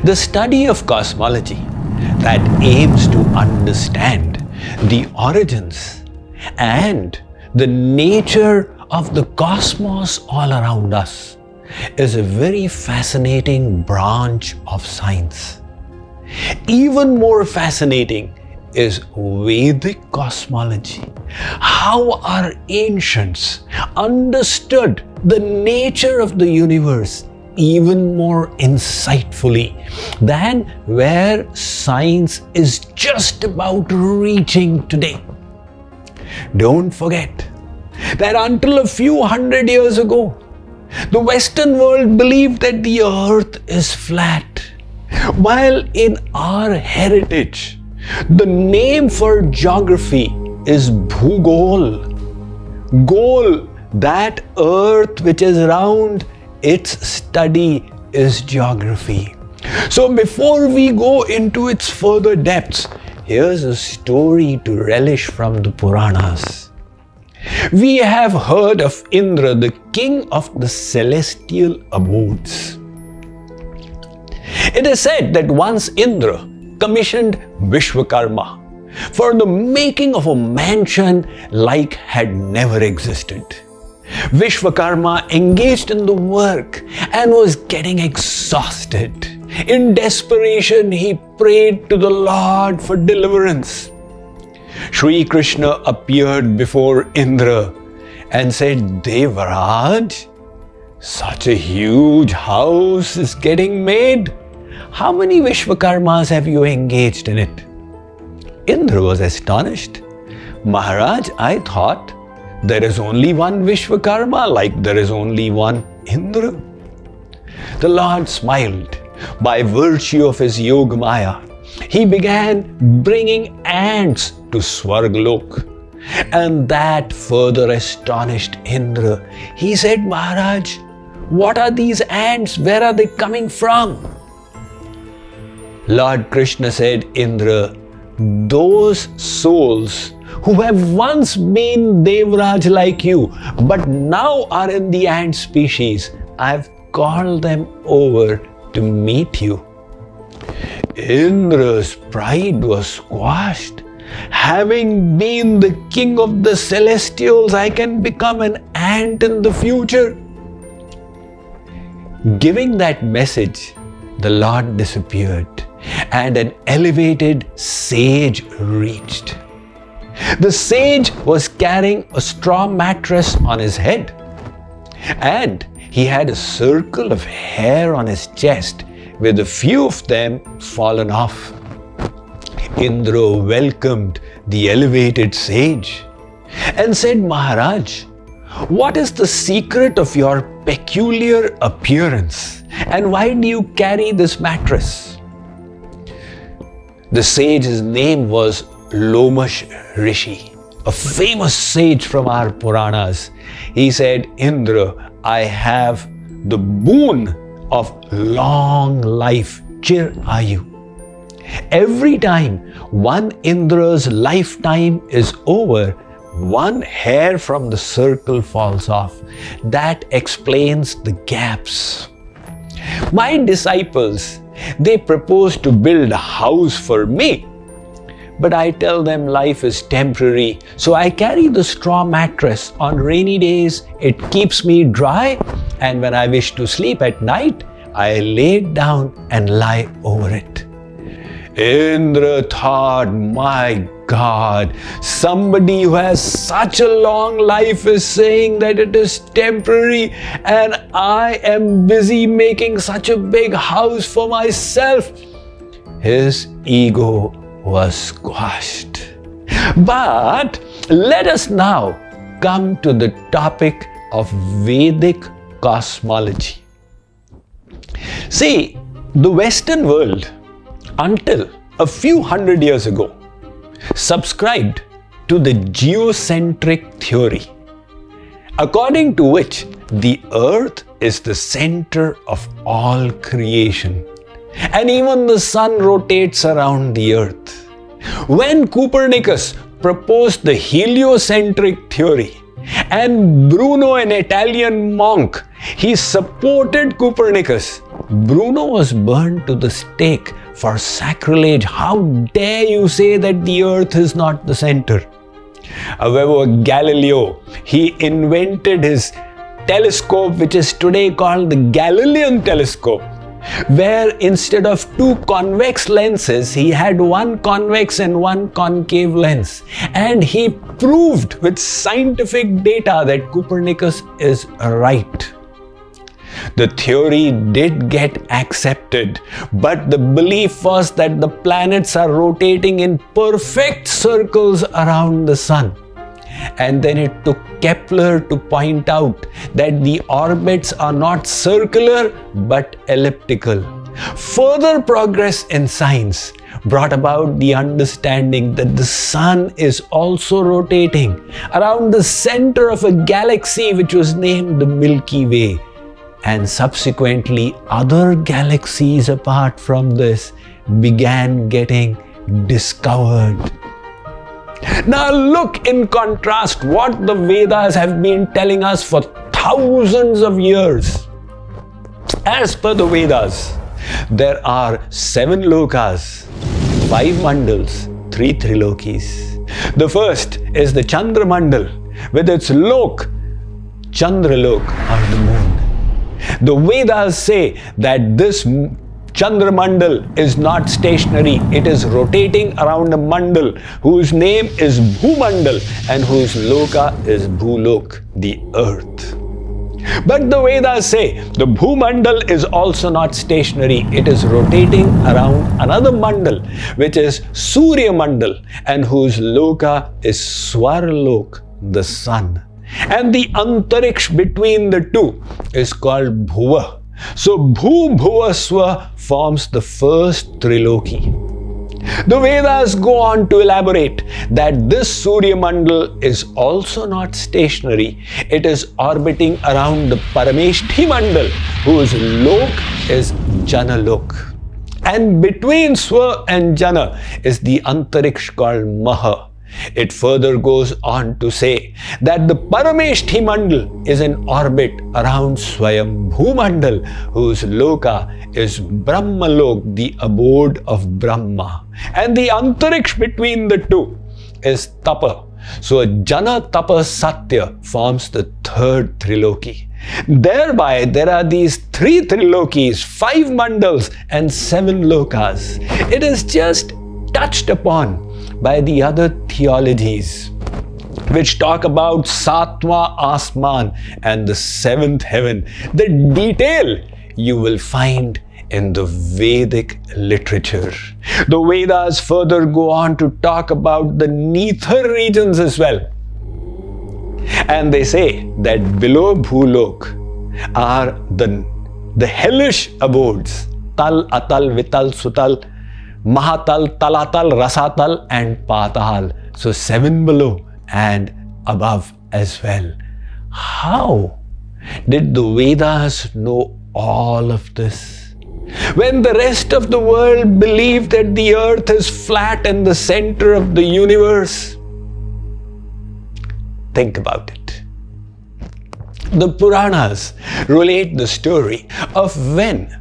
The study of cosmology that aims to understand the origins and the nature of the cosmos all around us is a very fascinating branch of science. Even more fascinating is Vedic cosmology. How our ancients understood the nature of the universe even more insightfully than where science is just about reaching today. Don't forget that until a few hundred years ago, the Western world believed that the earth is flat, while in our heritage, the name for geography is Bhugol. Gol, that earth which is round, its study is geography. So before we go into its further depths, here's a story to relish from the Puranas. We have heard of Indra, the king of the celestial abodes. It is said that once Indra commissioned Vishwakarma for the making of a mansion like had never existed. Vishwakarma engaged in the work and was getting exhausted. In desperation, he prayed to the Lord for deliverance. Shri Krishna appeared before Indra and said, Devaraj, such a huge house is getting made. How many Vishwakarmas have you engaged in it? Indra was astonished. Maharaj, I thought there is only one Vishwakarma, like there is only one Indra. The Lord smiled. By virtue of his Yog Maya, he began bringing ants to Swarglok. And that further astonished Indra. He said, Maharaj, what are these ants? Where are they coming from? Lord Krishna said, Indra, those souls who have once been Devraj like you, but now are in the ant species, I have called them over to meet you. Indra's pride was squashed. Having been the king of the celestials, I can become an ant in the future. Giving that message, the Lord disappeared and an elevated sage reached. The sage was carrying a straw mattress on his head, and he had a circle of hair on his chest with a few of them fallen off. Indra welcomed the elevated sage and said, Maharaj, what is the secret of your peculiar appearance, and why do you carry this mattress? The sage's name was Lomash Rishi, a famous sage from our Puranas. He said, Indra, I have the boon of long life, Chir Ayu. Every time one Indra's lifetime is over, one hair from the circle falls off. That explains the gaps. My disciples, they propose to build a house for me, but I tell them life is temporary, so I carry the straw mattress. On rainy days, it keeps me dry, and when I wish to sleep at night, I lay it down and lie over it. Indra thought, my God, somebody who has such a long life is saying that it is temporary, and I am busy making such a big house for myself. His ego was squashed. But let us now come to the topic of Vedic cosmology. See, the Western world, until a few hundred years ago, subscribed to the geocentric theory, according to which the earth is the center of all creation, and even the sun rotates around the earth. When Copernicus proposed the heliocentric theory, and Bruno, an Italian monk, he supported Copernicus, Bruno was burned to the stake for sacrilege. How dare you say that the earth is not the center? However, Galileo, he invented his telescope, which is today called the Galilean telescope, where instead of two convex lenses, he had one convex and one concave lens. And he proved with scientific data that Copernicus is right. The theory did get accepted, but the belief was that the planets are rotating in perfect circles around the sun. And then it took Kepler to point out that the orbits are not circular but elliptical. Further progress in science brought about the understanding that the sun is also rotating around the center of a galaxy which was named the Milky Way. And subsequently, other galaxies apart from this began getting discovered. Now look in contrast what the Vedas have been telling us for thousands of years. As per the Vedas, there are 7 lokas, 5 mandals, 3 trilokis. The first is the Chandra Mandal with its lok, Chandralok or the moon. The Vedas say that this Chandra Mandal is not stationary. It is rotating around a mandal whose name is Bhumandal and whose loka is Bhulok, the earth. But the Vedas say the Bhumandal is also not stationary. It is rotating around another mandal, which is Surya Mandal, and whose loka is Swarlok, the sun. And the antariksh between the two is called Bhuva. So Bhu Bhuva Swa forms the first triloki. The Vedas go on to elaborate that this Surya Mandal is also not stationary. It is orbiting around the Parameshthi Mandal, whose lok is Janalok. And between Swa and Jana is the antariksh called Maha. It further goes on to say that the Parameshthi Mandal is in orbit around Swayambhu Mandal, whose loka is Brahmalok, the abode of Brahma. And the antariksh between the two is Tapa. So Jana Tapa Satya forms the third triloki. Thereby there are these 3 trilokis, 5 mandals and 7 lokas. It is just touched upon by the other theologies which talk about Satwa Asman and the 7th heaven. The detail you will find in the Vedic literature. The Vedas further go on to talk about the nether regions as well. And they say that below Bhulok are the hellish abodes, Tal, Atal, Vital, Sutal, Mahatal, Talatal, Rasatal and Patal. So 7 below and above as well. How did the Vedas know all of this? When the rest of the world believed that the earth is flat and the center of the universe? Think about it. The Puranas relate the story of when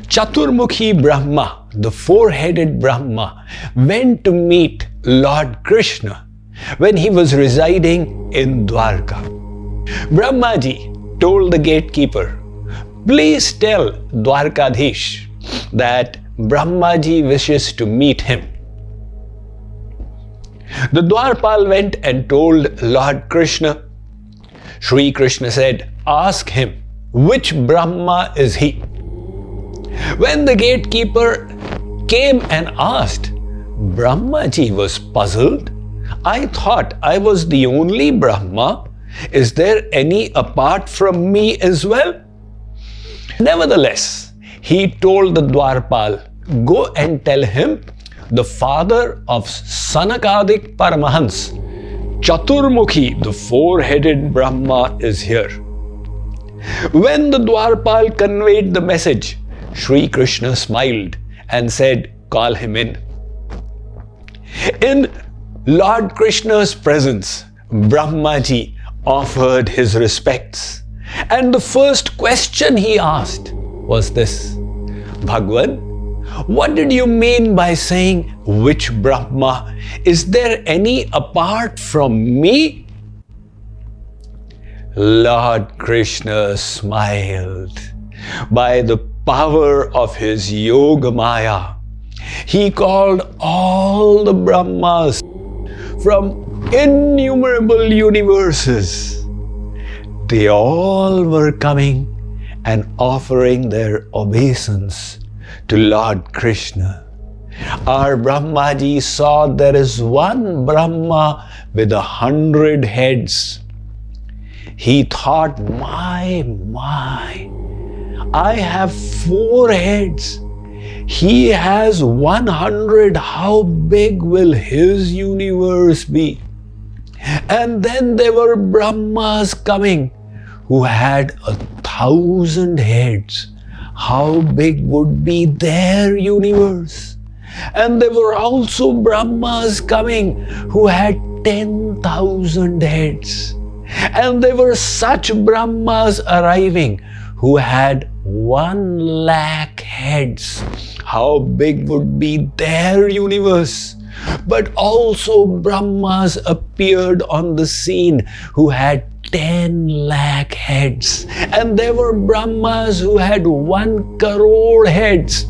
Chaturmukhi Brahma, the 4-headed Brahma, went to meet Lord Krishna when he was residing in Dwarka. Brahmaji told the gatekeeper, "Please tell Dwarkadhish that Brahmaji wishes to meet him." The Dwarpal went and told Lord Krishna. Sri Krishna said, "Ask him, which Brahma is he?" When the gatekeeper came and asked, Brahmaji was puzzled. "I thought I was the only Brahma. Is there any apart from me as well?" Nevertheless, he told the Dwarpal, "Go and tell him the father of Sanakadik Paramahans, Chaturmukhi, the 4-headed Brahma, is here." When the Dwarpal conveyed the message, Sri Krishna smiled and said, "Call him in." In Lord Krishna's presence, Brahmaji offered his respects. And the first question he asked was this: Bhagwan, what did you mean by saying which Brahma? Is there any apart from me? Lord Krishna smiled. By the power of his Yoga Maya, he called all the Brahmas from innumerable universes. They all were coming and offering their obeisance to Lord Krishna. Our Brahmaji saw there is one Brahma with 100 heads. He thought, my, I have 4 heads. He has 100. How big will his universe be? And then there were Brahmas coming who had 1,000 heads. How big would be their universe? And there were also Brahmas coming who had 10,000 heads. And there were such Brahmas arriving who had 1,00,000 heads. How big would be their universe? But also Brahmas appeared on the scene who had 10,00,000 heads. And there were Brahmas who had 1 crore heads.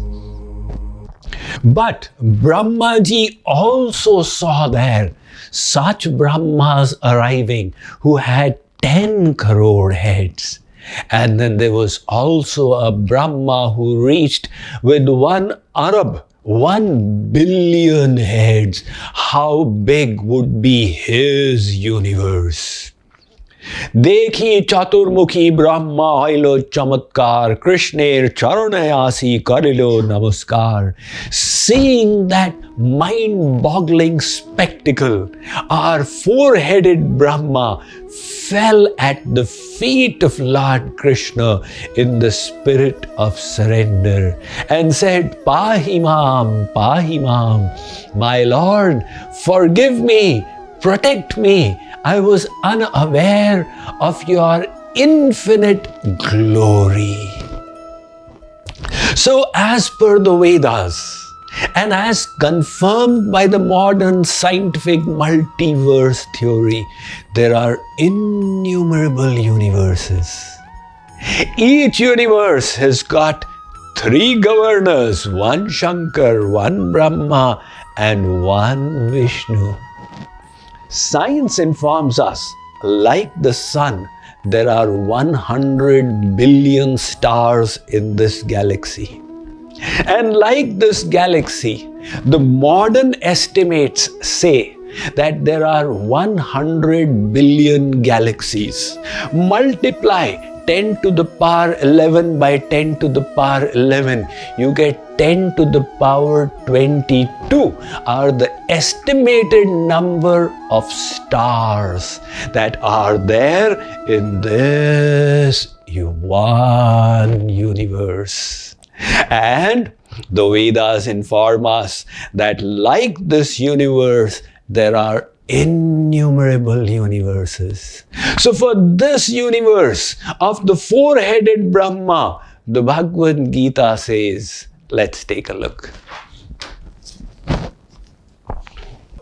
But Brahmaji also saw there such Brahmas arriving who had 10 crore heads. And then there was also a Brahma who reached with 1 Arab, 1 billion heads. How big would be his universe? Dekhi chaturmukhi Brahma hoilo chamatkar, Krishner charanayasi karilo namaskar. Seeing that mind-boggling spectacle, our 4-headed Brahma fell at the feet of Lord Krishna in the spirit of surrender and said, Pahimam, Pahimam, my Lord, forgive me, protect me. I was unaware of your infinite glory. So as per the Vedas, and as confirmed by the modern scientific multiverse theory, there are innumerable universes. Each universe has got 3 governors, 1 Shankar, 1 Brahma, and 1 Vishnu. Science informs us, like the sun, there are 100 billion stars in this galaxy. And like this galaxy, the modern estimates say that there are 100 billion galaxies. Multiply 10 to the power 11 by 10 to the power 11, you get 10 to the power 22 are the estimated number of stars that are there in this one universe. And the Vedas inform us that like this universe, there are innumerable universes. So for this universe of the 4-headed Brahma, the Bhagavad Gita says, let's take a look.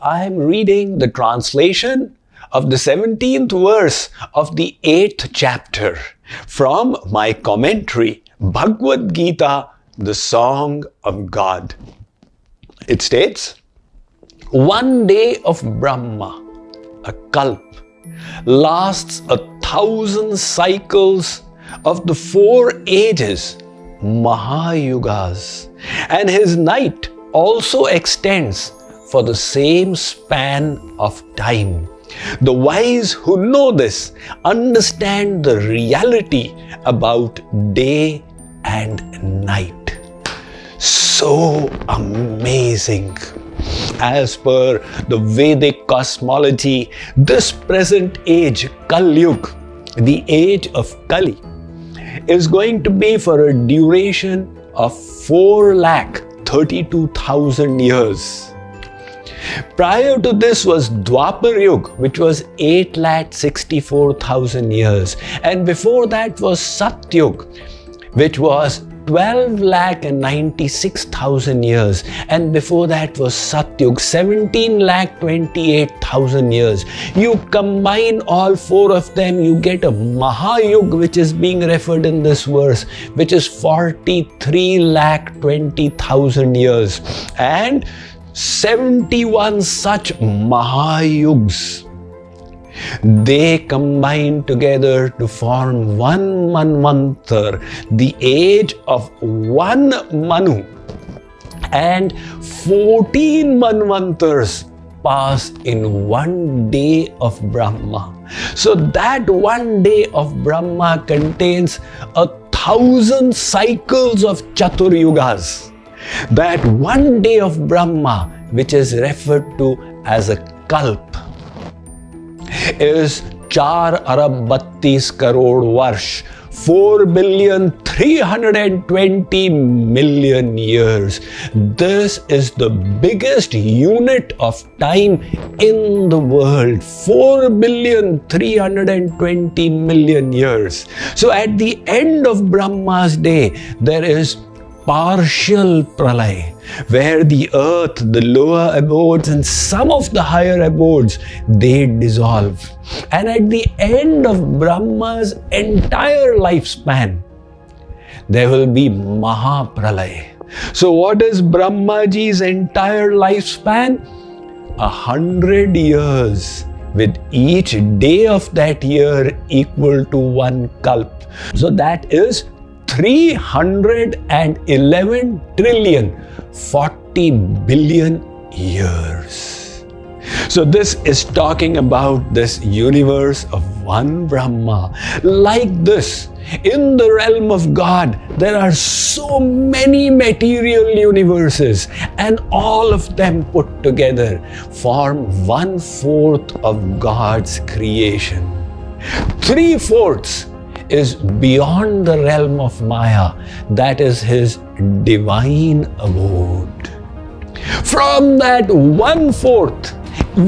I am reading the translation of the 17th verse of the 8th chapter from my commentary, Bhagavad Gita, the Song of God. It states, 1 day of Brahma, a kalp, lasts 1,000 cycles of the 4 ages, Mahayugas, and his night also extends for the same span of time. The wise who know this understand the reality about day and night. So amazing. As per the Vedic cosmology, this present age, Kali-Yug, the age of Kali, is going to be for a duration of 4,32,000 years. Prior to this was Dwapar Yug, which was 8,64,000 years. And before that was Satyug, which was 12,96,000 years, and before that was Satyug, 17,28,000 years. You combine all four of them, you get a Mahayug, which is being referred in this verse, which is 43,20,000 years. And 71 such Mahayugs, they combine together to form one Manvantar, the age of one Manu, and 14 Manvantars passed in one day of Brahma. So that one day of Brahma contains 1,000 cycles of Chaturyugas. That one day of Brahma, which is referred to as a Kalp, is 4 Arab 32 crore Varsh, 4,320,000,000 years. This is the biggest unit of time in the world, 4,320,000,000 years. So at the end of Brahma's day, there is partial pralay, where the earth, the lower abodes and some of the higher abodes, they dissolve. And at the end of Brahma's entire lifespan, there will be Mahapralay. So what is Brahmaji's entire lifespan? 100 years, with each day of that year equal to one kalp. So that is 311 trillion 40 billion years. So this is talking about this universe of one Brahma. Like this, in the realm of God, there are so many material universes, and all of them put together form 1/4 of God's creation. 3/4 is beyond the realm of Maya, that is His divine abode. From that 1/4,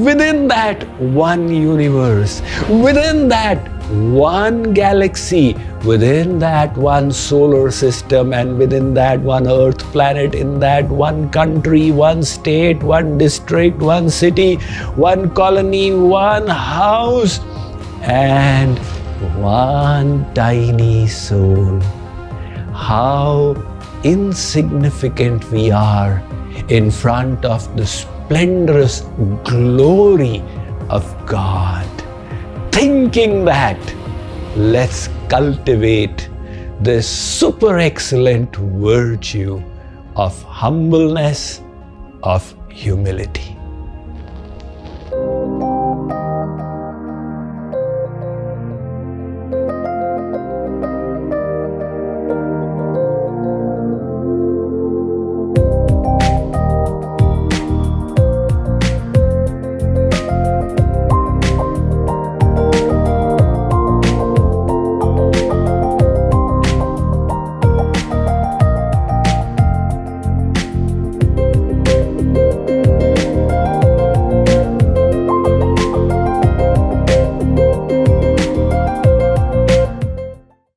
within that one universe, within that one galaxy, within that one solar system, and within that one earth planet, in that one country, one state, one district, one city, one colony, one house, and one tiny soul. How insignificant we are in front of the splendorous glory of God. Thinking that, let's cultivate this super excellent virtue of humbleness, of humility.